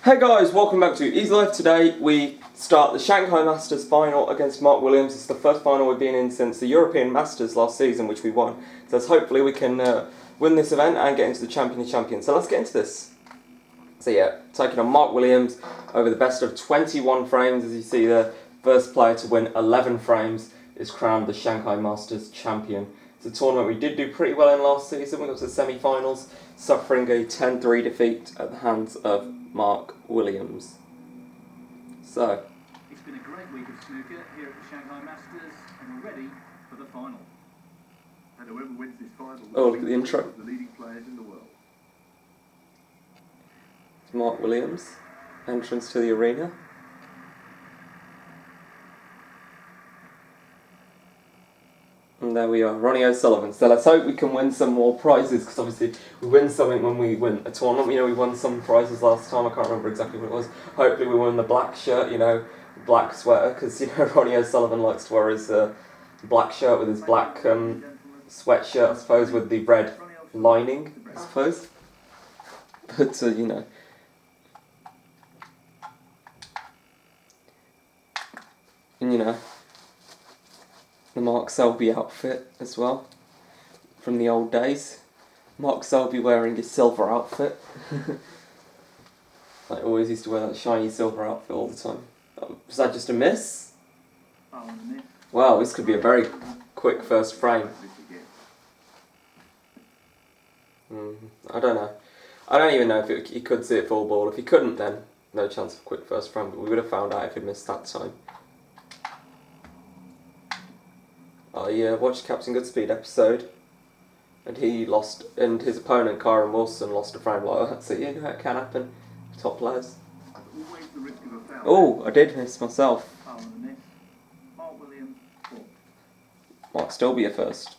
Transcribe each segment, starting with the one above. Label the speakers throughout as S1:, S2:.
S1: Hey guys, welcome back to Easy Life. Today we start the Shanghai Masters final against Mark Williams. It's the first final we've been in since the European Masters last season, which we won. So hopefully we can win this event and get into the Champion of Champions. So let's get into this. So yeah, taking on Mark Williams over the best of 21 frames. As you see, the first player to win 11 frames is crowned the Shanghai Masters champion. It's a tournament we did do pretty well in last season. We got to the semi-finals, suffering a 10-3 defeat at the hands of Mark Williams. So,
S2: it's been a great week of snooker here at the Shanghai Masters, and we're ready for the final. And whoever wins this final will
S1: look at the intro.
S2: The leading players in the world.
S1: It's Mark Williams, entrance to the arena. And there we are, Ronnie O'Sullivan. So let's hope we can win some more prizes, because obviously we win something when we win a tournament. You know, we won some prizes last time, I can't remember exactly what it was. Hopefully we won the black shirt, you know, black sweater, because, you know, Ronnie O'Sullivan likes to wear his black shirt with his black sweatshirt, I suppose, with the red lining, I suppose. But, you know. And, you know, the Mark Selby outfit as well, from the old days. Mark Selby wearing his silver outfit. I always used to wear that shiny silver outfit all the time. Was that just a miss? Wow, this could be a very quick first frame. I don't know. I don't even know if he could see it full ball. If he couldn't, then no chance of quick first frame, but we would have found out if he missed that time. I watched Captain Goodspeed episode, and he lost, and his opponent, Kyron Wilson, lost a frame like that, so you know it can happen to top players. Oh, I did miss myself. Might still be a first.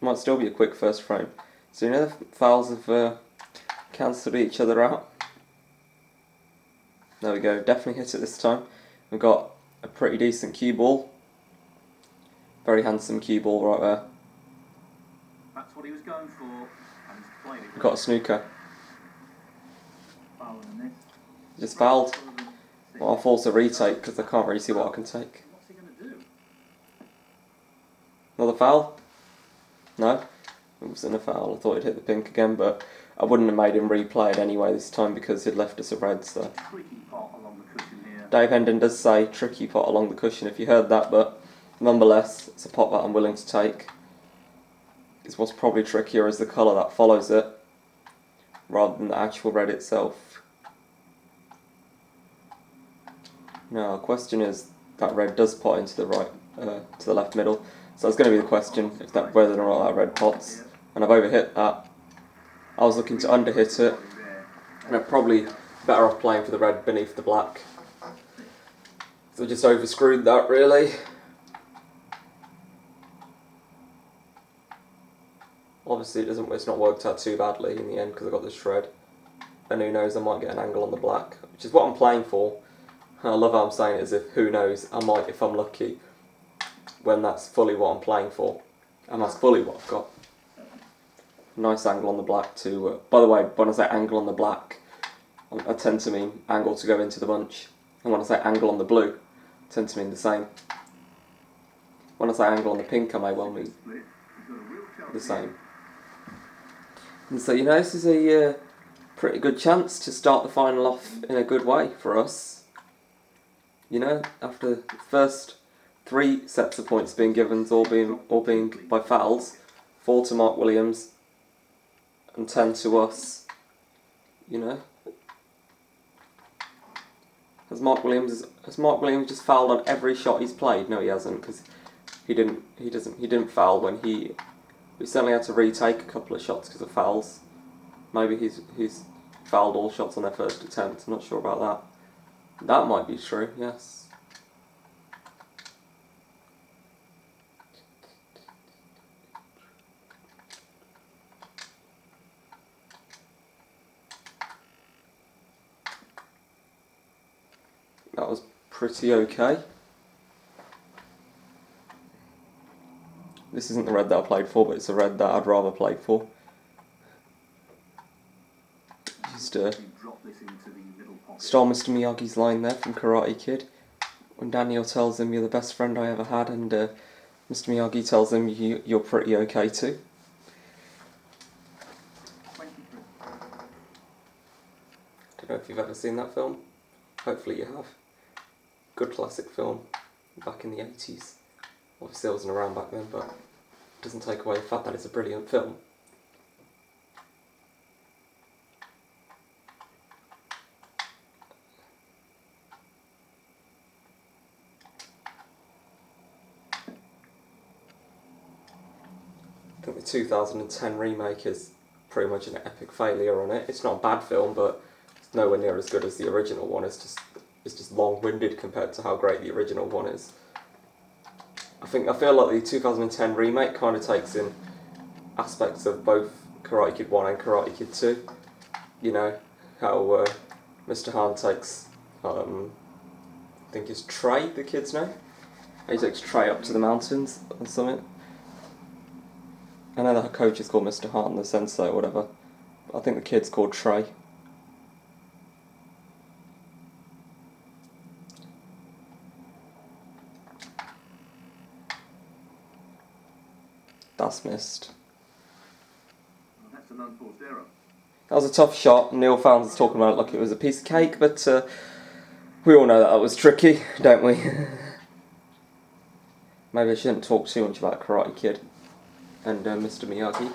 S1: Might still be a quick first frame. So you know the fouls have cancelled each other out. There we go, definitely hit it this time. We've got a pretty decent cue ball. Very handsome cue ball right there.
S2: That's what he was going for, and he's played it.
S1: We've got a snooker. Just fouled. Well, I'll force a retake because I can't really see what I can take.
S2: What's he going to do?
S1: Another foul? No? It wasn't a foul. I thought he'd hit the pink again, but I wouldn't have made him replay it anyway this time because he'd left us a red, so.
S2: Tricky pot along the cushion here.
S1: Dave Hendon does say tricky pot along the cushion if you heard that, but nonetheless, it's a pot that I'm willing to take. It's what's probably trickier is the colour that follows it, rather than the actual red itself. Now, the question is, that red does pot into the right, to the left middle. So that's going to be the question, if that, whether or not that red pots. And I've overhit that. I was looking to underhit it, and I'm probably better off playing for the red beneath the black. So I just overscrewed that, really. Obviously it's not worked out too badly in the end because I got the shred. And who knows, I might get an angle on the black, which is what I'm playing for. And I love how I'm saying it as if, who knows, I might if I'm lucky, when that's fully what I'm playing for. And that's fully what I've got. Nice angle on the black too. By the way, when I say angle on the black, I tend to mean angle to go into the bunch. And when I say angle on the blue, I tend to mean the same. When I say angle on the pink, I may well mean the same. And so, you know, this is a pretty good chance to start the final off in a good way for us. You know, after the first 3 sets of points being given, all being by fouls, 4 to Mark Williams and 10 to us. You know, has Mark Williams just fouled on every shot he's played? No, he hasn't, because he didn't foul when we certainly had to retake a couple of shots because of fouls. Maybe he's fouled all shots on their first attempt. I'm not sure about that. That might be true, yes. That was pretty okay. This isn't the red that I played for, but it's the red that I'd rather play for. Just
S2: drop this into the middle pot.
S1: Stole Mr. Miyagi's line there from Karate Kid, when Daniel tells him, "You're the best friend I ever had," and Mr. Miyagi tells him, "You're pretty okay too."
S2: 23.
S1: Don't know if you've ever seen that film. Hopefully you have. Good classic film, back in the 80s. Obviously I wasn't around back then, but it doesn't take away the fact that it's a brilliant film. I think the 2010 remake is pretty much an epic failure on it. It's not a bad film, but it's nowhere near as good as the original one. It's just long-winded compared to how great the original one is. I feel like the 2010 remake kind of takes in aspects of both Karate Kid 1 and Karate Kid 2. You know, how Mr. Han takes, I think it's Trey, the kid's name. He takes Trey up to the mountains or something. I know that her coach is called Mr. Han, the sensei or whatever. I think the kid's called Trey. That's missed.
S2: Well, that's an unforced error.
S1: That was a tough shot. Neil Founds is talking about it like it was a piece of cake, but we all know that was tricky, don't we? Maybe I shouldn't talk too much about Karate Kid and Mr. Miyagi.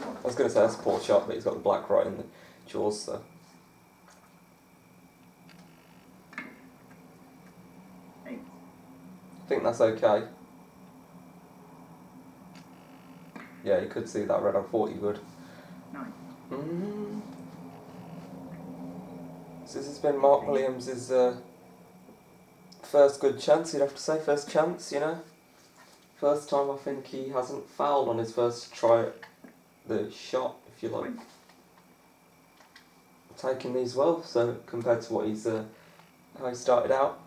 S1: I was going to say that's a poor shot, but he's got the black right in the jaws, so.
S2: 8.
S1: I think that's okay. Yeah, you could see that red. I thought you would.
S2: 9.
S1: So this has been Mark Williams' first good chance, you'd have to say. First chance, you know. First time I think he hasn't fouled on his first try at the shot, if you like. Taking these well, so compared to what he's how he started out.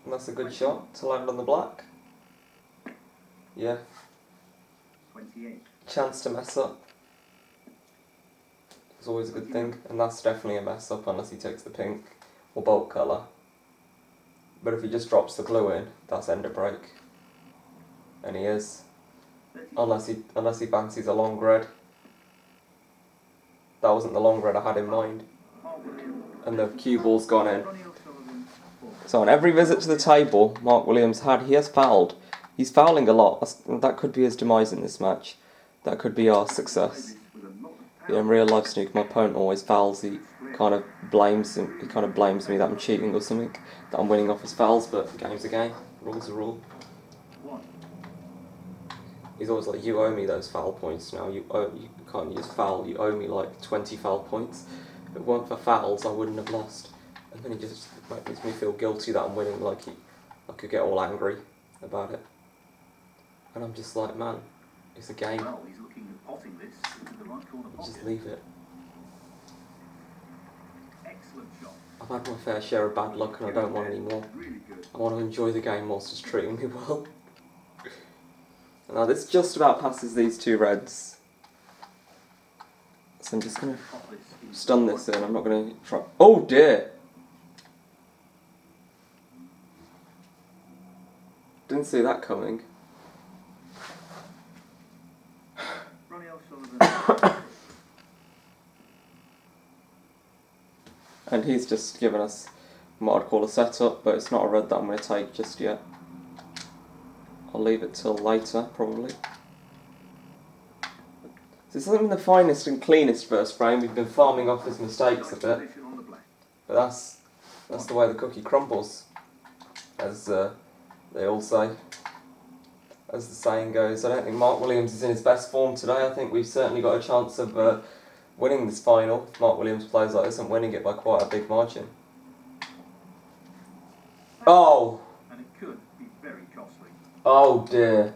S1: And that's a good shot to land on the black. Yeah.
S2: 28.
S1: Chance to mess up. It's always a good thing, and that's definitely a mess up unless he takes the pink or bolt colour. But if he just drops the blue in, that's end of break. And he is. Unless he fancies a long red. That wasn't the long red I had in mind. And the cue ball's gone in.
S2: Ronnie O'Sullivan, 4.
S1: So on every visit to the table Mark Williams he has fouled. He's fouling a lot. That could be his demise in this match. That could be our success. Yeah, in real life snooker, my opponent always fouls. He kind of blames me that I'm cheating or something, that I'm winning off his fouls, but game's a game, rule's a rule.
S2: 1.
S1: He's always like, you owe me those foul points now, you can't use foul, you owe me like 20 foul points. If it weren't for fouls, I wouldn't have lost. And then he just makes me feel guilty that I'm winning, like I could get all angry about it. And I'm just like, man, it's a game.
S2: Well, he's looking at potting this into the right corner pocket.
S1: Just leave it.
S2: Excellent shot.
S1: I've had my fair share of bad luck and I don't want any more.
S2: Really good.
S1: I want to enjoy the game whilst it's treating me well. Now this just about passes these two reds. So I'm just going to stun this in, I'm not going to try... Oh dear! Didn't see that coming.
S2: Ronnie O'Sullivan.
S1: And he's just given us what I'd call a setup, but it's not a red that I'm going to take just yet. I'll leave it till later, probably. So this isn't the finest and cleanest first frame. We've been farming off his mistakes a bit. But that's the way the cookie crumbles, as they all say. As the saying goes, I don't think Mark Williams is in his best form today. I think we've certainly got a chance of winning this final. If Mark Williams plays like this and winning it by quite a big margin. Oh!
S2: And it could be very costly.
S1: Oh dear.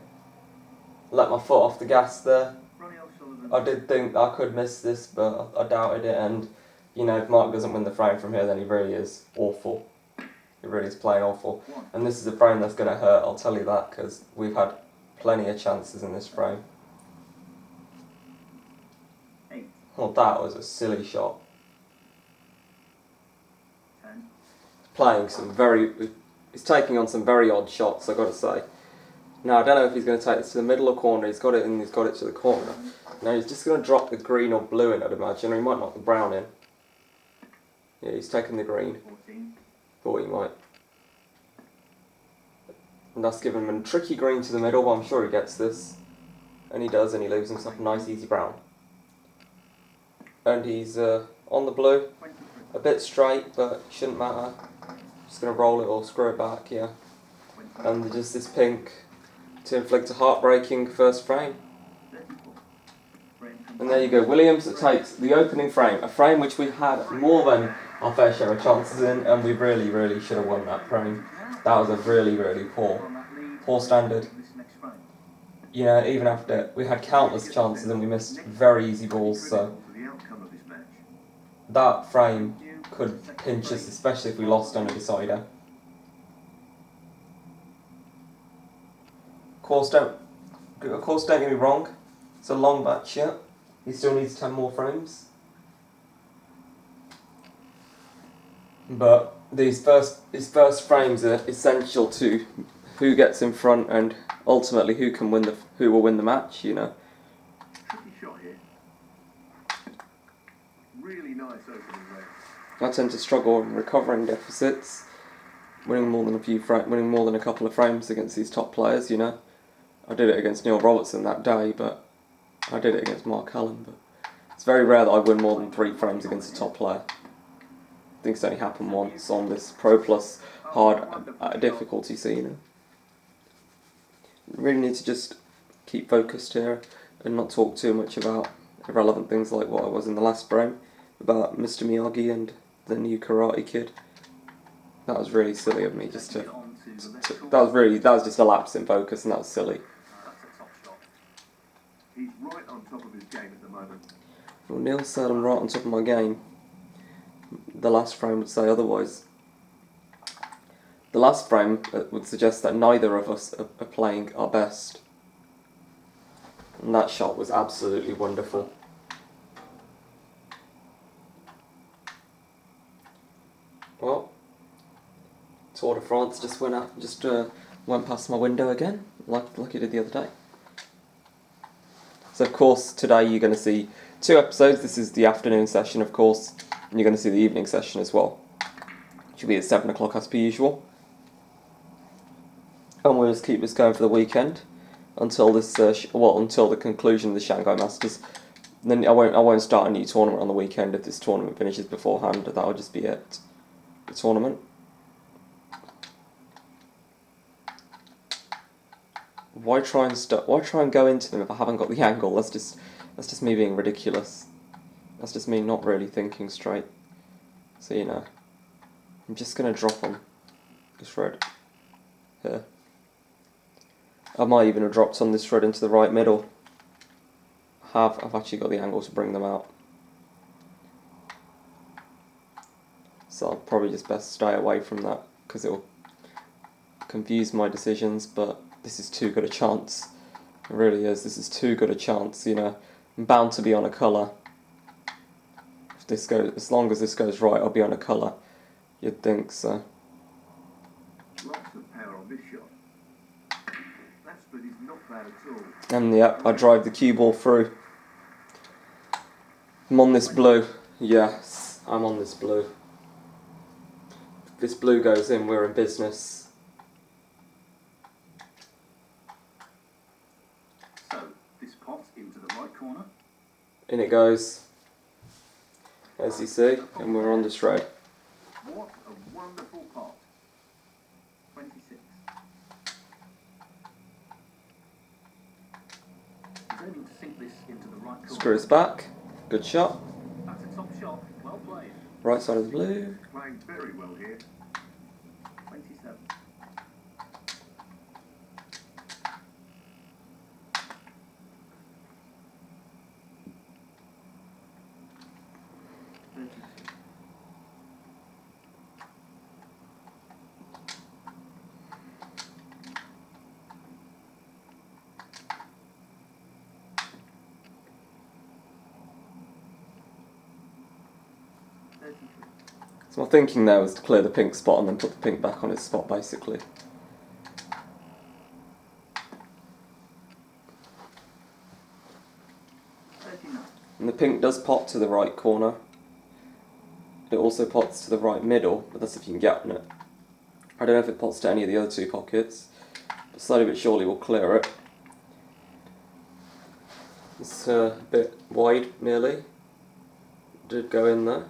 S1: Let my foot off the gas there.
S2: Ronnie O'Sullivan.
S1: I did think I could miss this, but I doubted it, and you know, if Mark doesn't win the frame from here, then he really is awful. He really is playing awful. And this is a frame that's going to hurt, I'll tell you that, because we've had plenty of chances in this frame.
S2: 8.
S1: Well, that was a silly shot.
S2: 10.
S1: Playing some he's taking on some very odd shots, I've got to say. Now, I don't know if he's going to take this to the middle or corner. He's got it in, he's got it to the corner. Now, he's just going to drop the green or blue in, I'd imagine, or he might knock the brown in. Yeah, he's taking the green.
S2: 14.
S1: Thought he might. And that's giving him a tricky green to the middle, but I'm sure he gets this. And he does, and he leaves himself a nice easy brown. And he's on the blue.
S2: 23.
S1: A bit straight, but shouldn't matter. Just going to roll it or screw it back, yeah. And just this pink to inflict a heartbreaking first frame.
S2: 34.
S1: And there you go, Williams takes the opening frame, a frame which we had more than our fair share of chances in, and we really, really should have won that frame. That was a really, really poor standard. You know, even after we had countless chances and we missed very easy balls, so that frame could pinch us, especially if we lost on a decider. Of course, don't get me wrong, it's a long match yet. He still needs 10 more frames. But his first frames are essential to who gets in front and ultimately who will win the match, you know.
S2: Tricky shot here. Really nice opening there.
S1: I tend to struggle in recovering deficits, winning more than a couple of frames against these top players, you know. I did it against Neil Robertson that day, but I did it against Mark Allen, but it's very rare that I win more than 3 frames against a top player. I think it's only happened once on this Pro Plus hard difficulty, so you know. Really need to just keep focused here and not talk too much about irrelevant things like what I was in the last frame about Mr. Miyagi and the new Karate Kid. That was really silly of me just to that was just a lapse in focus, and that was silly.
S2: That's a top shot. He's right on top of his game at the moment.
S1: Well, Neil said I'm right on top of my game. The last frame would say otherwise. The last frame would suggest that neither of us are playing our best. And that shot was absolutely wonderful. Well, Tour de France just went past my window again, like it did the other day. So of course today you're going to see 2 episodes. This is the afternoon session, of course, and you're going to see the evening session as well, which will be at 7 o'clock as per usual. And we'll just keep this going for the weekend until this until the conclusion of the Shanghai Masters. And then I won't start a new tournament on the weekend if this tournament finishes beforehand. That'll just be it. The tournament. Why try and go into them if I haven't got the angle? That's just me being ridiculous. That's just me not really thinking straight. So you know, I'm just gonna drop on this red here. I might even have dropped on this red into the right middle. I've actually got the angle to bring them out. So I'll probably just best stay away from that because it'll confuse my decisions, but this is too good a chance. It really is. This is too good a chance, you know. I'm bound to be on a colour. As long as this goes right, I'll be on a colour. You'd think so.
S2: Lots of power on this shot. That split is not bad at all.
S1: And yep, I drive the cue ball through. I'm on this blue. Yes, I'm on this blue. If this blue goes in, we're in business.
S2: So, this pot into the right corner.
S1: In it goes. As you see, and we're on this red.
S2: What a wonderful pot. 26. He's aiming to sink this into the right corner.
S1: Screws back. Good shot.
S2: That's a top shot. Well played.
S1: Right side of the blue.
S2: Playing very well here. 27.
S1: So my thinking there was to clear the pink spot and then put the pink back on its spot, basically. And the pink does pop to the right corner. It also pots to the right middle, but that's if you can get on it. I don't know if it pots to any of the other two pockets, but slowly but surely we'll clear it. It's a bit wide, nearly. Did go in there.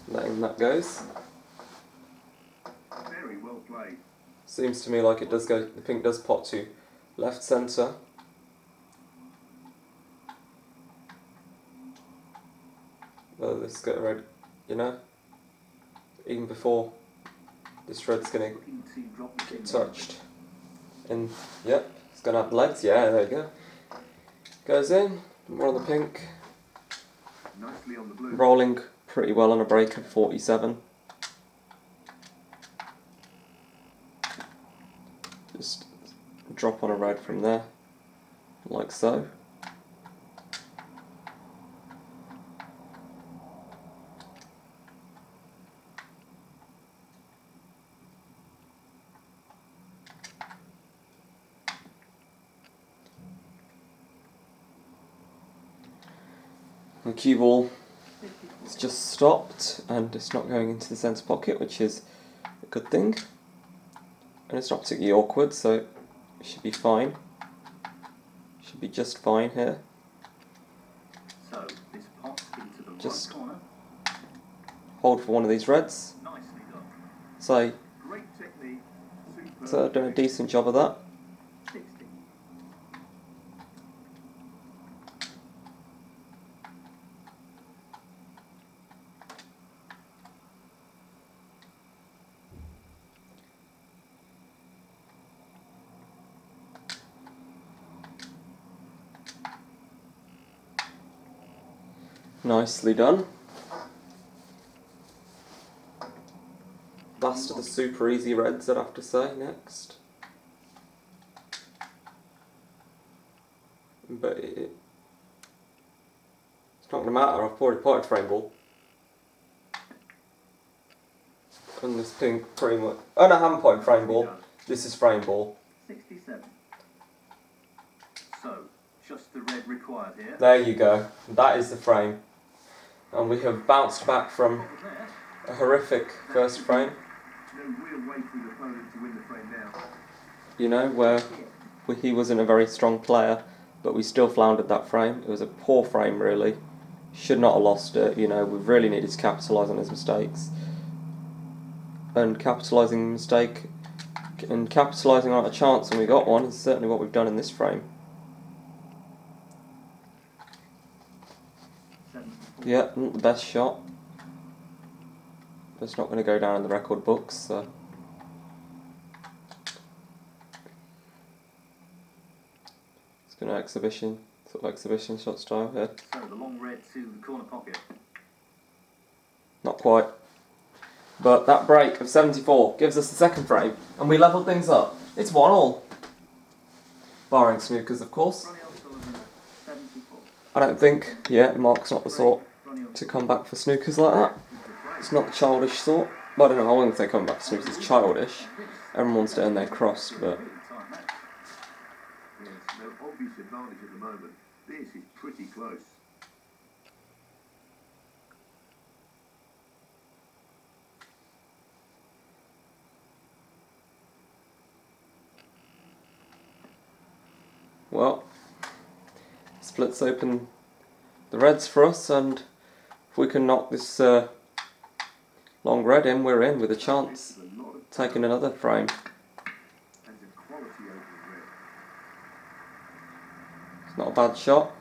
S1: Letting that goes.
S2: Very well played.
S1: Seems to me like it does go. The pink does pot to left centre. Well, this got red, you know. Even before this red's going to get touched. And yep, it's going to have legs. Yeah, there you go. Goes in. More on the pink.
S2: Nicely on the blue.
S1: Rolling pretty well on a break of 47. Just drop on a red from there, like so. The cue ball has just stopped and it's not going into the centre pocket, which is a good thing. And it's not particularly awkward, so it should be fine. Should be just fine here.
S2: So this pops into the
S1: Just
S2: right corner.
S1: Hold for one of these reds.
S2: Nicely done.
S1: So,
S2: Great technique. Superb.
S1: so I've done a decent job of that.
S2: 60.
S1: Nicely done. Last of the super easy reds, I'd have to say, next. But it's not going to matter, I've already potted frame ball. And this pink pretty much... Oh no, I haven't potted frame ball. This is frame ball.
S2: 67. So, just the red required here.
S1: There you go. That is the frame. And we have bounced back from a horrific first frame.
S2: No real way for the opponent to win the frame now.
S1: You know, where he wasn't a very strong player, but we still floundered that frame. It was a poor frame, really. Should not have lost it. You know, we really needed to capitalise on his mistakes. And capitalising the mistake and capitalising on a chance when we got one is certainly what we've done in this frame. Yeah, not the best shot. But it's not going to go down in the record books, so. It's going to exhibition, sort of exhibition shot style here.
S2: So the long red to the corner pocket.
S1: Not quite. But that break of 74 gives us the second frame, and we levelled things up. It's 1-1. Barring snookers, of course.
S2: Ronnie O'Sullivan, 74.
S1: I don't think, Mark's not the sort to come back for snookers like that. It's not the childish sort. Well, I don't know, I wouldn't say coming back for snookers is childish. Everyone wants to earn their crust, but...
S2: There's no obvious advantage at the moment. This is pretty close.
S1: Well, splits open the reds for us, and if we can knock this long red in, we're in with a chance of taking another frame. It's not a bad shot.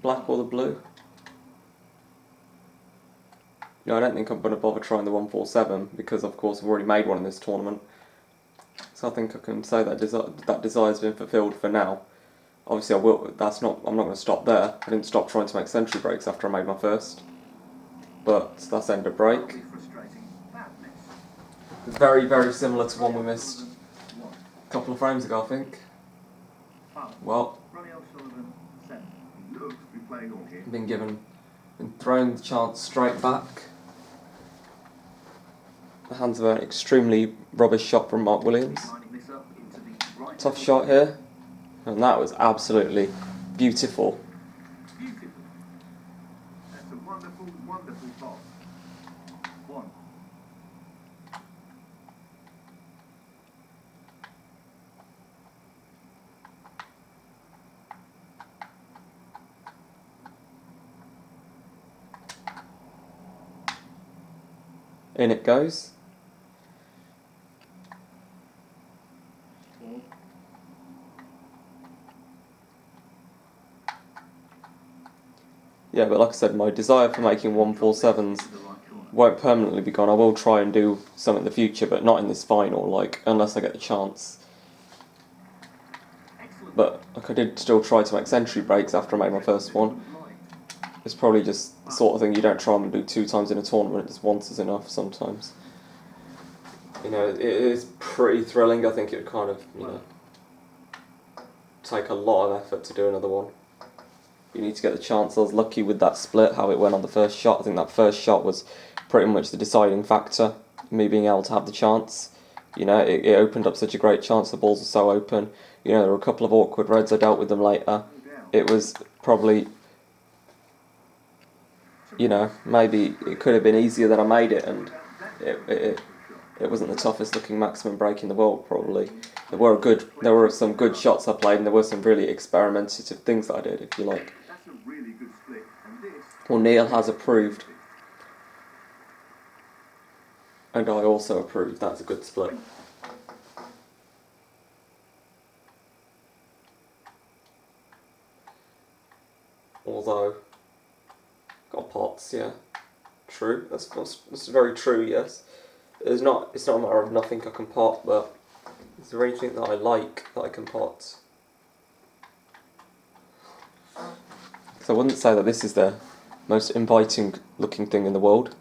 S1: Black or the blue. No, I don't think I'm going to bother trying the 147 because, of course, I've already made one in this tournament. So I think I can say that that desire's been fulfilled for now. Obviously, I will. I'm not going to stop there. I didn't stop trying to make century breaks after I made my first. But that's end of break. Very, very similar to one we missed a couple of frames ago, I think. Well,
S2: Ronnie O'Sullivan, playing on here.
S1: been thrown the chance straight back. The hands of an extremely rubbish shot from Mark Williams.
S2: Lining this up into the right
S1: Tough
S2: middle.
S1: shot here, and that was absolutely beautiful.
S2: Beautiful. That's a wonderful, wonderful pass. 1.
S1: In it goes.
S2: 4.
S1: Yeah, but like I said, my desire for making 147s
S2: To the right corner.
S1: won't permanently be gone. I will try and do some in the future, but not in this final, like, unless I get the chance.
S2: Excellent.
S1: But, like, I did still try to make century breaks after I made my first one. It's probably just the sort of thing you don't try and do 2 times in a tournament, just once is enough sometimes. You know, it is pretty thrilling. I think it would kind of, you know, take a lot of effort to do another one. You need to get the chance. I was lucky with that split, how it went on the first shot. I think that first shot was pretty much the deciding factor, me being able to have the chance. You know, it opened up such a great chance, the balls were so open. You know, there were a couple of awkward reds, I dealt with them later. It was probably, you know, maybe it could have been easier than I made it, and it wasn't the toughest looking maximum break in the world, probably. There were some good shots I played, and there were some really experimentative things that I did, if you like.
S2: That's a really good split. And this.
S1: Well, Neil has approved, and I also approve. That's a good split. Although, got pots, yeah. True, that's very true, yes. It's not a matter of nothing I can pot, but is there anything that I like that I can pot? So I wouldn't say that this is the most inviting looking thing in the world.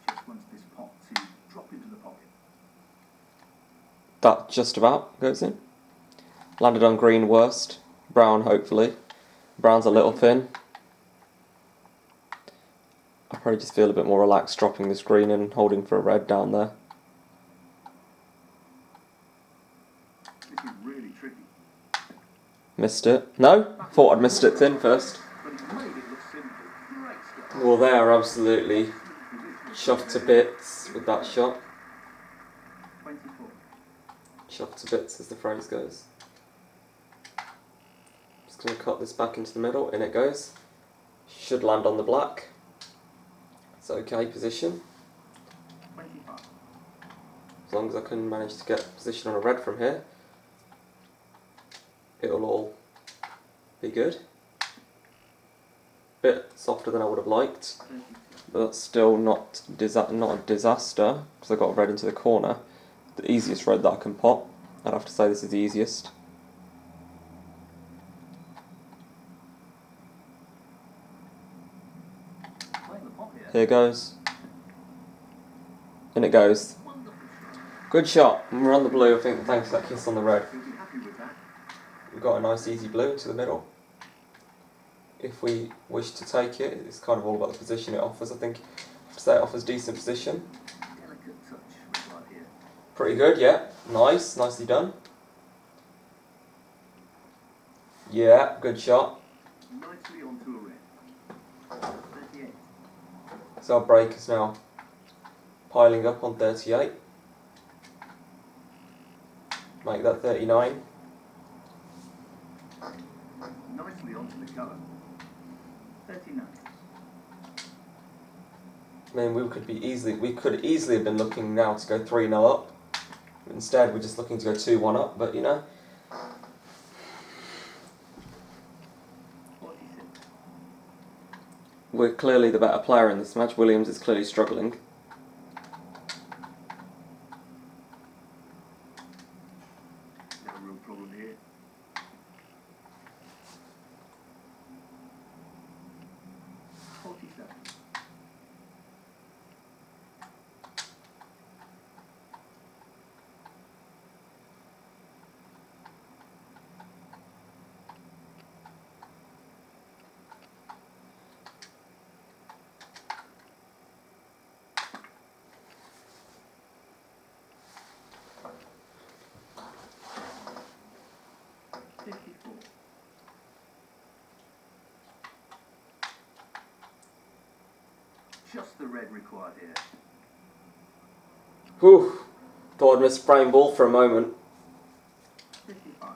S2: Just wants this pot to drop into the pocket.
S1: That just about goes in. Landed on green worst. Brown, hopefully. Brown's a little thin. I probably just feel a bit more relaxed dropping this green and holding for a red down there.
S2: This is really tricky.
S1: Missed it. No? Thought I'd missed it thin first.
S2: But he's made it look simple. Great stuff.
S1: Well, they are absolutely chuffed to bits with that shot.
S2: 24.
S1: Chuffed to bits, as the phrase goes. Just going to cut this back into the middle. In it goes. Should land on the black. It's okay position.
S2: 25.
S1: As long as I can manage to get position on a red from here, it'll all be good. Bit softer than I would have liked,
S2: 32.
S1: but that's still not a disaster, because I got a red into the corner. The easiest red that I can pot. I'd have to say this is the easiest.
S2: Playing the pot here.
S1: Here goes. In it goes.
S2: Wonderful shot.
S1: Good shot. We're on the blue, I think, thanks to that kiss on the red.
S2: He'll be happy with that.
S1: We've got a nice easy blue into the middle. If we wish to take it, it's kind of all about the position it offers. I think it offers decent position.
S2: Delicate touch right here.
S1: Pretty good, yeah. Nice, nicely done. Yeah, good shot.
S2: Nicely onto a red. 38.
S1: So our break is now piling up on 38. Make that 39.
S2: Nicely onto the colour. 39.
S1: I mean, we could easily have been looking now to go 3-0 up. Instead, we're just looking to go 2-1 up, but you know.
S2: 46.
S1: We're clearly the better player in this match. Williams is clearly struggling.
S2: No real problem here. 47. 54. Just the red required here.
S1: Whew. Thought I'd missed spraying ball for a moment.
S2: 55.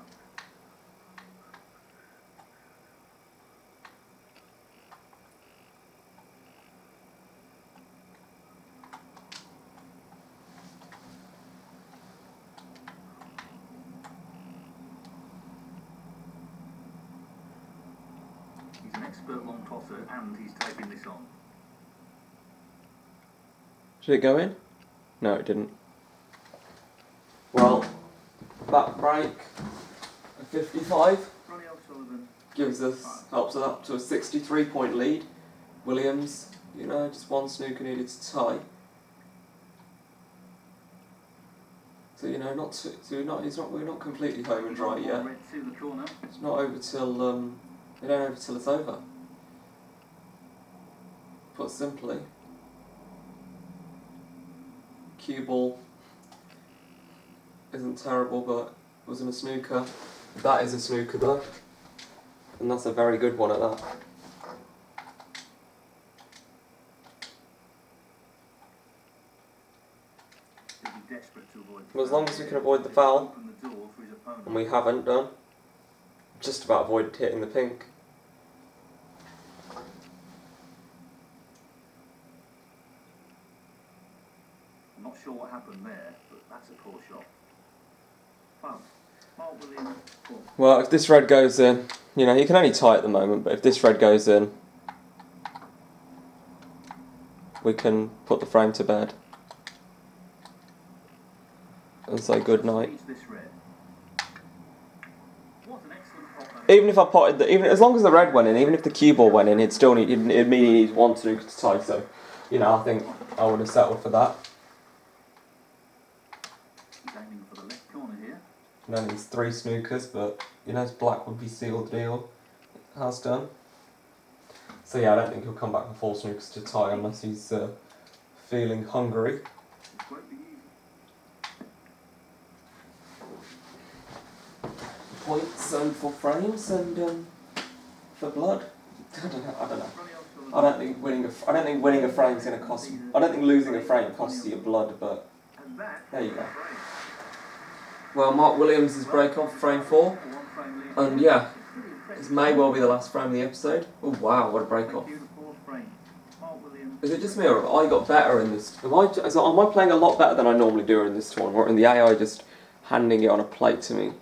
S2: He's an expert long tosser and he's taking this on.
S1: Did it go in? No, it didn't. Well, that break of 55
S2: Ronnie O'Sullivan.
S1: gives us, helps us up to a 63-point lead. Williams, you know, just one snooker needed to tie. So you know, we're not completely home and dry yet.
S2: Red to the corner.
S1: It's not over till they don't over till it's over. Put simply, cue ball isn't terrible, but wasn't a snooker. That is a snooker though, and that's a very good one at that.
S2: He'll be desperate to avoid.
S1: Well, as long as we can avoid the foul,
S2: Open the door for his opponent.
S1: and we haven't done, just about avoided hitting the pink.
S2: I'm not sure what happened there, but that's a poor shot. Foul. Mark Williams, 4.
S1: Well, if this red goes in, you know, you can only tie at the moment, but if this red goes in, we can put the frame to bed and say good night.
S2: Leads this red. What an excellent pot that is.
S1: Even if I potted even as long as the red went in, even if the cue ball went in, it'd mean he needs one snooker to tie. So, you know, I think I would have settled for that.
S2: He's aiming for the left corner here.
S1: And then he's 3 snookers, but you know, his black would be sealed deal. It has done. So yeah, I don't think he'll come back with 4 snookers to tie unless he's feeling hungry.
S2: It won't be easy.
S1: Points and for frames and for blood. I don't know.
S2: Ronnie O'Sullivan.
S1: I don't think winning a frame is going to cost. I don't think losing a frame costs you your blood, but
S2: And that
S1: there you go.
S2: frame.
S1: Well, Mark Williams' break off frame 4,
S2: One frame lead.
S1: and yeah,
S2: Pretty impressive.
S1: this may well be the last frame of the episode. Oh wow, what a break off!
S2: Thank you, the 4th frame. Mark Williams.
S1: Is it just me or have I got better in this? Am I playing a lot better than I normally do in this tournament? Or in the AI just handing it on a plate to me?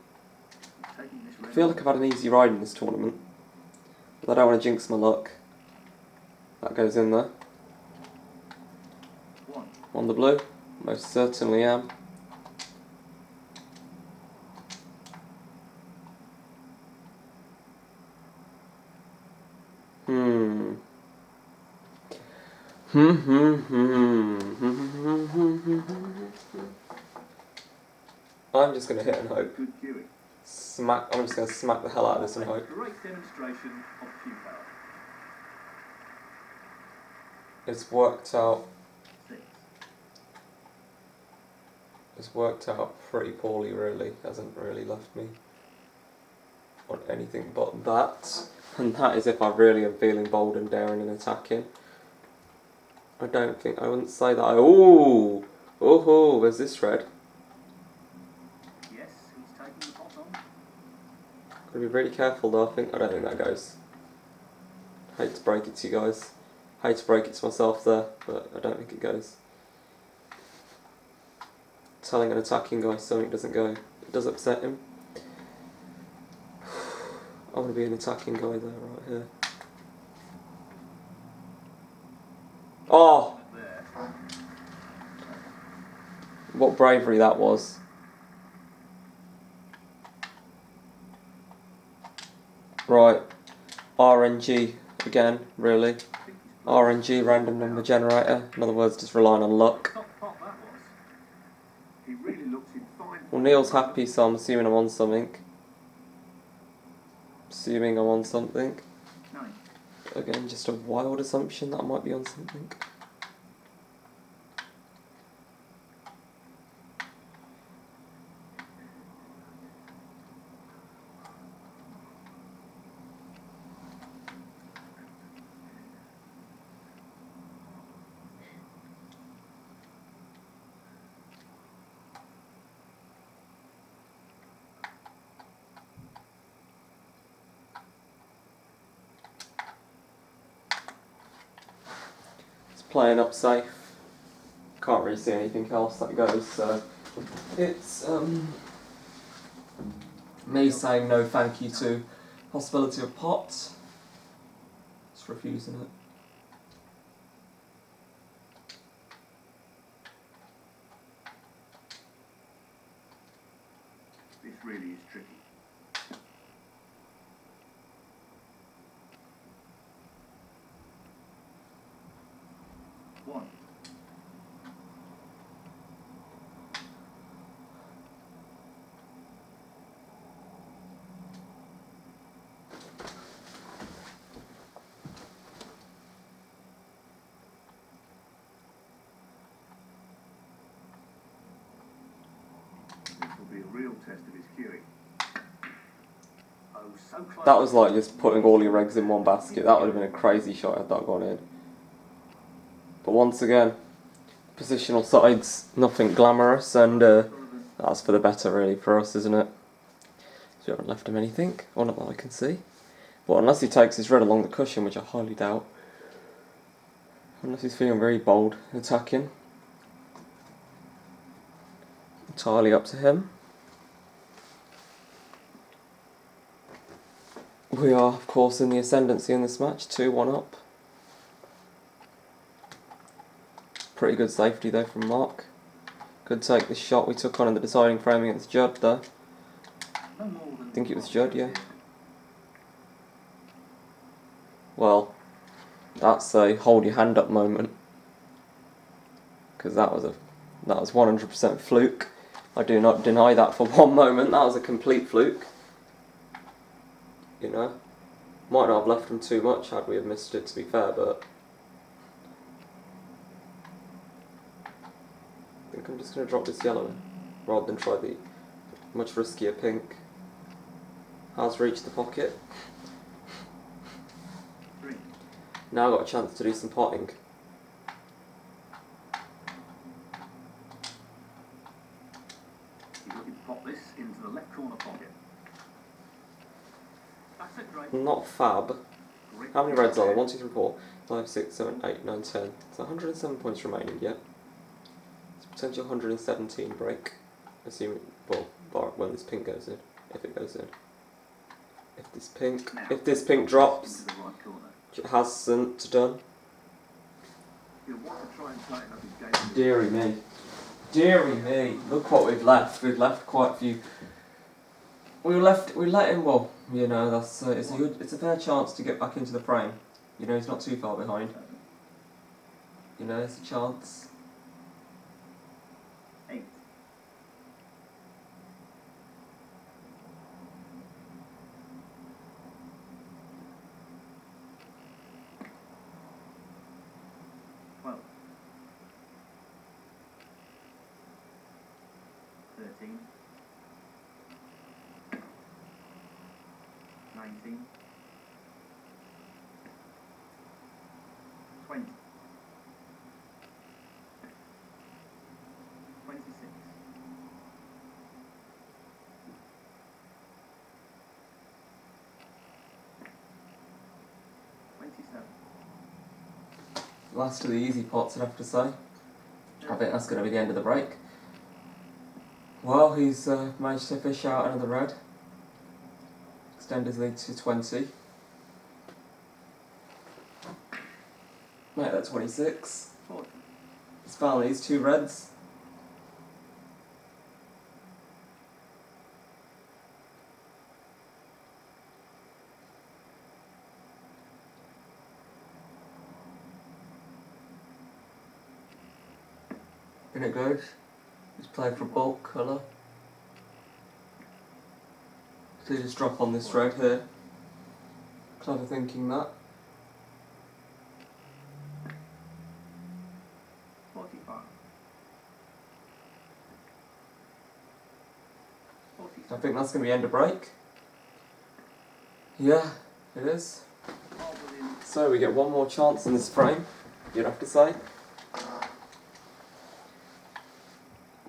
S2: Taking this
S1: I
S2: red.
S1: feel like I've had an easy ride in this tournament, but I don't want to jinx my luck. That goes in there.
S2: 1.
S1: On the blue, most certainly am. I'm just going to hit and hope.
S2: Good cueing.
S1: I'm just going to smack the hell out of this and hope.
S2: Great demonstration of cue power.
S1: It's worked out.
S2: 6.
S1: It's worked out pretty poorly, really. Hasn't really left me on anything but that. And that is if I really am feeling bold and daring and attacking. I wouldn't say that oh, where's this red?
S2: Yes, he's taking the pot on.
S1: Gotta be really careful though, I don't think that goes. Hate to break it to you guys. Hate to break it to myself there, but I don't think it goes. Telling an attacking guy something doesn't go, it does upset him. I want to be an attacking guy there, right here. Oh!
S2: There.
S1: What bravery that was. Right. RNG again, really. RNG, random number generator. In other words, just relying on luck.
S2: Top pot that was. He really looks in fine.
S1: Well, Neil's happy, so I'm assuming I'm on something. Assuming I'm on something.
S2: 9.
S1: Again, just a wild assumption that I might be on something. playing up safe. Can't really see anything else that goes, so it's me saying no thank you to possibility of pot. Just refusing it.
S2: This really is tricky. One. This will be a real test of his cueing. Oh, so close.
S1: That was like just putting all your eggs in one basket. That would have been a crazy shot had that gone in. But once again, positional sides, nothing glamorous, and that's for the better really for us, isn't it? So we haven't left him anything, or not that I can see. But unless he takes his red along the cushion, which I highly doubt. Unless he's feeling very bold attacking. Entirely up to him. We are, of course, in the ascendancy in this match, 2-1 up. Pretty good safety though from Mark. Could take the shot we took on in the deciding frame against Judd though. I think it was Judd, yeah. Well, that's a hold your hand up moment. Because that was 100% fluke. I do not deny that for one moment. That was a complete fluke. You know, might not have left him too much had we have missed it, to be fair, but I think I'm just going to drop this yellow in rather than try the much riskier pink. Has reached the pocket. Now got a chance to do some potting.
S2: He's looking to pop this into the left corner pocket. That's it, great.
S1: Not fab. How many reds are there? 1, 2, 3, 4, 5, 6, 7, 8, 9, 10. So 107 points remaining, yeah. It's a potential 117 break. Assuming, well, when this pink goes in. If it goes in. If this pink drops, which it hasn't done. Deary me. Deary me. Look what we've left. We've left quite a few. We let him, well, you know, that's it's a fair chance to get back into the frame. You know, he's not too far behind. You know, it's a chance.
S2: 8. Well. 13. 19. 20. 26. 27.
S1: Last of the easy pots, I'd have to say. I think that's going to be the end of the break. Well, he's managed to fish out another red. Extend his lead to 20. Make that 26.
S2: 40.
S1: He's found these 2 reds. Isn't it good? He's playing for bulk colour. So you just drop on this red here. Clever thinking that.
S2: 45. 46.
S1: I think that's going to be end of break. Yeah, it is. So we get one more chance in this frame, you'd have to say.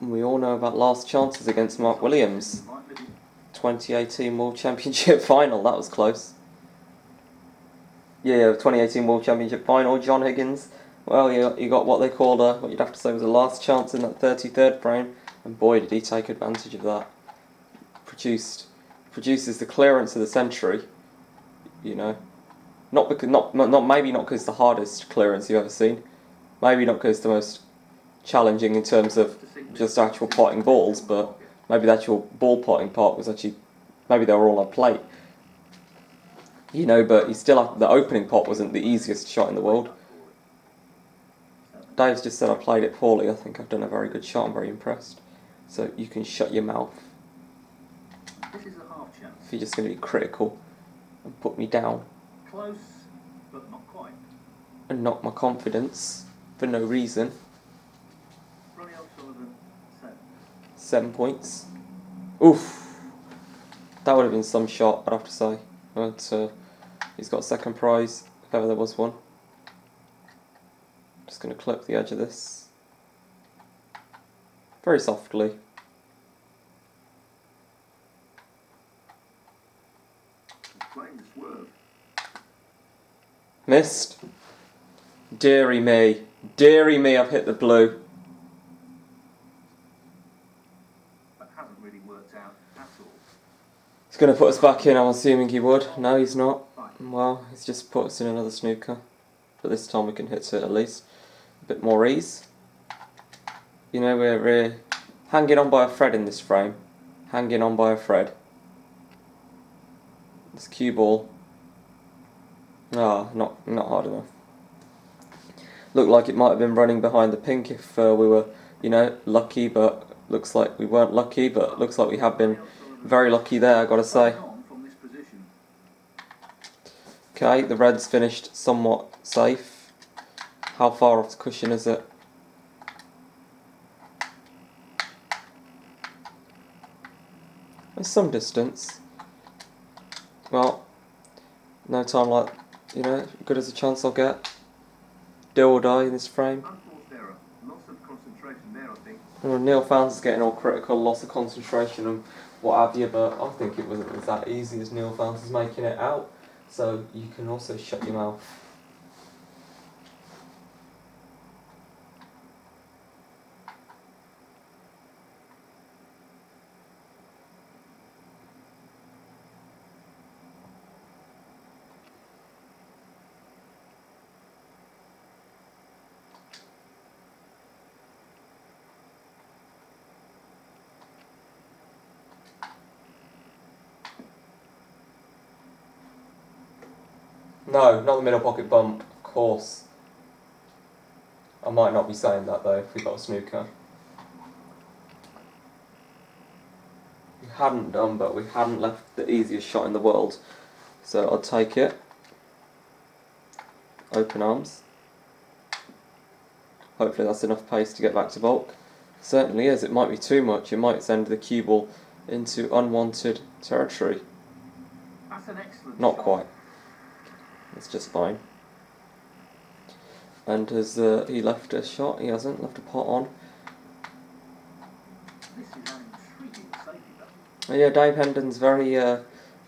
S1: And we all know about last chances against Mark Williams. 2018 World Championship final, that was close. Yeah, 2018 World Championship final, John Higgins Well, you got what they called what you'd have to say was a last chance in that 33rd frame, and boy did he take advantage of that. Produces the clearance of the century, you know. Maybe not because it's the hardest clearance you've ever seen. Maybe not because it's the most challenging in terms of just actual potting balls, but maybe the actual ball potting part was actually, maybe they were all on plate. You know, but the opening pot wasn't the easiest shot in the world. Dave's just said I played it poorly. I think I've done a very good shot. I'm very impressed. So you can shut your mouth.
S2: This is a half chance.
S1: If you're just going to be critical and put me down.
S2: Close, but not quite.
S1: And knock my confidence for no reason.
S2: Ronnie O'Sullivan,
S1: 7 points. Oof. That would have been some shot, I'd have to say. But he's got second prize, if ever there was one. Just going to clip the edge of this. Very softly. Missed. Deary me. Deary me, I've hit the blue.
S2: That hasn't really worked out at all.
S1: He's going to put us back in, I'm assuming he would. No, he's not. Well, he's just put us in another snooker. But this time we can hit it at least. A bit more ease. You know, we're hanging on by a thread in this frame. Hanging on by a thread. This cue ball. Ah, not hard enough. Looked like it might have been running behind the pink if we were, you know, lucky, but looks like we weren't lucky, but looks like we have been very lucky there, I've got to say. Okay, the red's finished somewhat safe. How far off the cushion is it? There's some distance. Well, no time like, you know, good as a chance I'll get. Do or die in this frame. Well, Neil Fowles is getting all critical, loss of concentration and what have you, but I think it wasn't as that easy as Neil Fowles is making it out. So you can also shut your mouth. No, not the middle pocket bump, of course. I might not be saying that though if we got a snooker. We hadn't done, but we hadn't left the easiest shot in the world. So I'll take it. Open arms. Hopefully that's enough pace to get back to bulk. Certainly is, it might be too much. It might send the cue ball into unwanted territory.
S2: That's an excellent
S1: Not
S2: shot.
S1: quite. It's just fine. And has he left a shot? He hasn't left a pot on.
S2: This is an intriguing safety battle.
S1: Yeah, Dave Hendon's very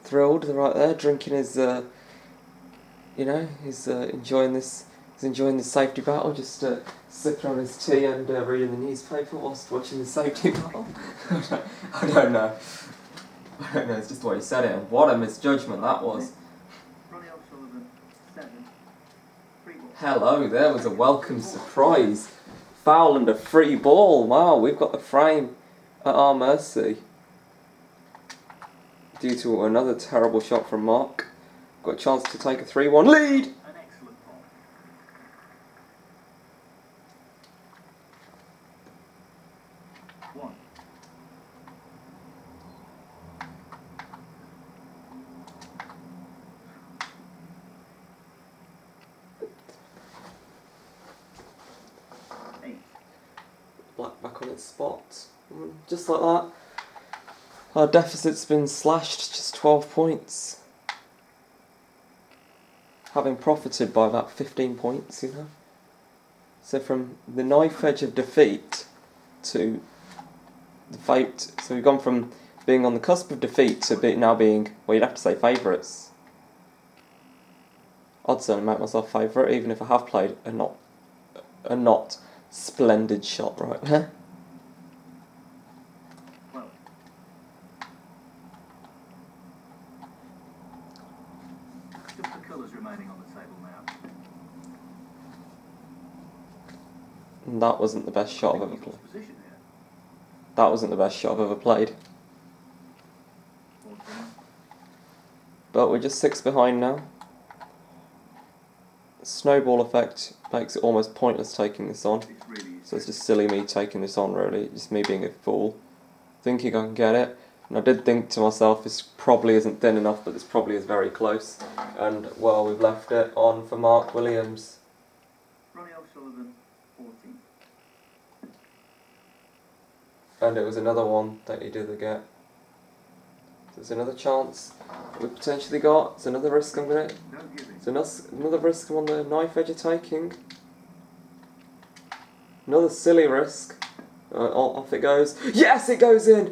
S1: thrilled right there, drinking his, you know, he's enjoying this. He's enjoying this safety battle, just sipping on his tea and reading the newspaper whilst watching the safety battle. I don't know. I don't know. It's just the way he said it. And what a misjudgment that was. Hello, there was a welcome surprise. Foul and a free ball. Wow, we've got the frame at our mercy. Due to another terrible shot from Mark. Got a chance to take a 3-1 lead.
S2: An excellent pot. One.
S1: Black back on its spot. Just like that. Our deficit's been slashed, just 12 points. Having profited by about 15 points, you know. So from the knife edge of defeat to the fate. So we've gone from being on the cusp of defeat to now being, well, you'd have to say I'd certainly make myself favourite, even if I have played a a not splendid shot right there.
S2: Well, just the colours remaining on the table now.
S1: And that wasn't the best shot I've ever
S2: He's
S1: played.
S2: lost position here.
S1: That wasn't the best shot I've ever played.
S2: 14.
S1: But we're just 6 behind now. The snowball effect makes it almost pointless taking this on.
S2: This really is
S1: So it's just silly me taking this on, really. Just me being a fool. Thinking I can get it. And I did think to myself, this probably isn't thin enough, but this probably is very close. And, well, we've left it on for Mark Williams.
S2: Ronnie O'Sullivan, 14.
S1: And it was another one that he did get. There's another chance we potentially got. It's another risk I'm going to...
S2: Don't give it.
S1: It's another risk I'm on the knife edge of taking. Another silly risk. Off it goes. Yes, it goes in!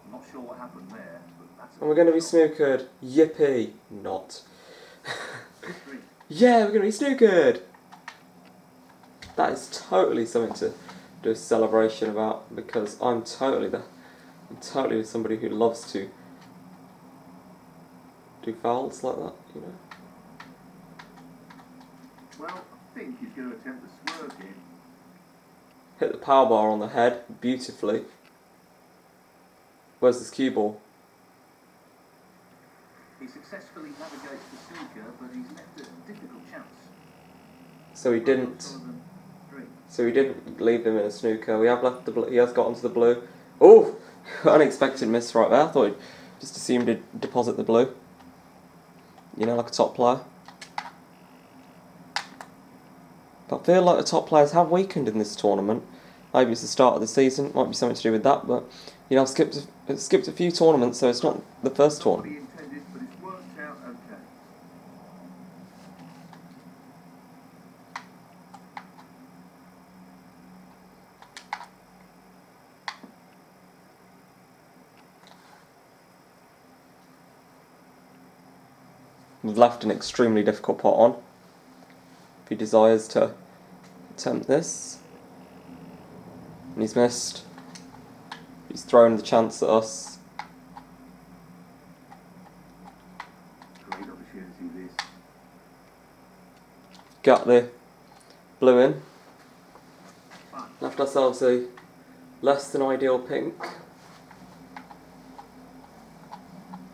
S2: I'm not sure what happened there, but that's
S1: And we're going to be snookered. Yippee. Not.
S2: 3.
S1: Yeah, we're going to be snookered! That is totally something to do a celebration about, because I'm totally somebody who loves to do fouls like that, you know.
S2: Well, I think he's going to attempt the swerve here.
S1: Hit the power bar on the head beautifully. Where's this cue ball?
S2: He successfully navigates the snooker, but he's left a difficult chance.
S1: So he didn't.
S2: O'Sullivan, 3.
S1: So we didn't leave him in a snooker. We have left the blue. He has got onto the blue. Oh, unexpected miss right there. I thought he'd just assumed he'd deposit the blue. You know, like a top player. But I feel like the top players have weakened in this tournament. Maybe it's the start of the season. Might be something to do with that. But you know, I've skipped a few tournaments, so it's not the first
S2: Not what
S1: tournament.
S2: he intended, but it's worked out okay.
S1: We've left an extremely difficult pot on. If he desires to attempt this. And he's missed. He's thrown the chance at us.
S2: Great opportunity this.
S1: Got the blue in.
S2: Fine.
S1: Left ourselves a less than ideal pink.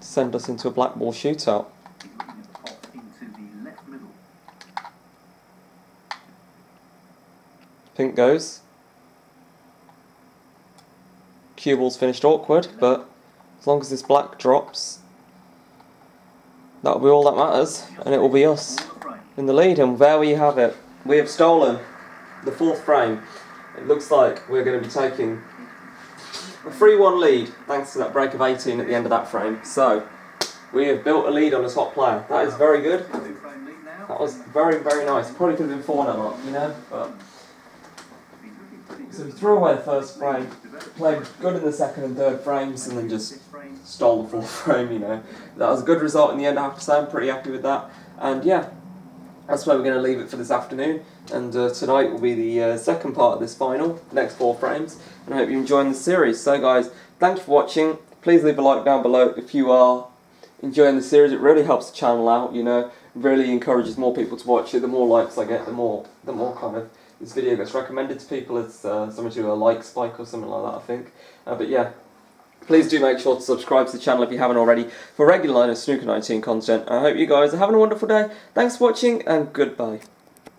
S1: To send us into a black ball shootout.
S2: He's looking at the pot into the left middle.
S1: Pink goes. Cue ball's finished awkward, but as long as this black drops, that'll be all that matters, and it will be us
S2: All the frame.
S1: in the lead. And there we have it. We have stolen the 4th frame. It looks like we're going to be taking a 3-1 lead thanks to that break of 18 at the end of that frame. So we have built a lead on the top player. That is very good.
S2: 2-frame lead now.
S1: That was very, very nice. Probably could have been 4-0, you know. But
S2: He's looking pretty good.
S1: so we threw away the first frame, played good in the second and third frames, and then just
S2: This frame.
S1: stole the 4th frame, you know. That was a good result in the end, I have to say. I'm pretty happy with that. And yeah, that's where we're going to leave it for this afternoon. And tonight will be the second part of this final, next 4 frames. And I hope you're enjoying the series. So guys, thank you for watching. Please leave a like down below if you are enjoying the series. It really helps the channel out, you know. Really encourages more people to watch it. The more likes I get, the more kind of this video gets recommended to people. It's something to do a like spike or something like that, I think. But yeah, please do make sure to subscribe to the channel if you haven't already for regular line of Snooker 19 content. I hope you guys are having a wonderful day. Thanks for watching and goodbye.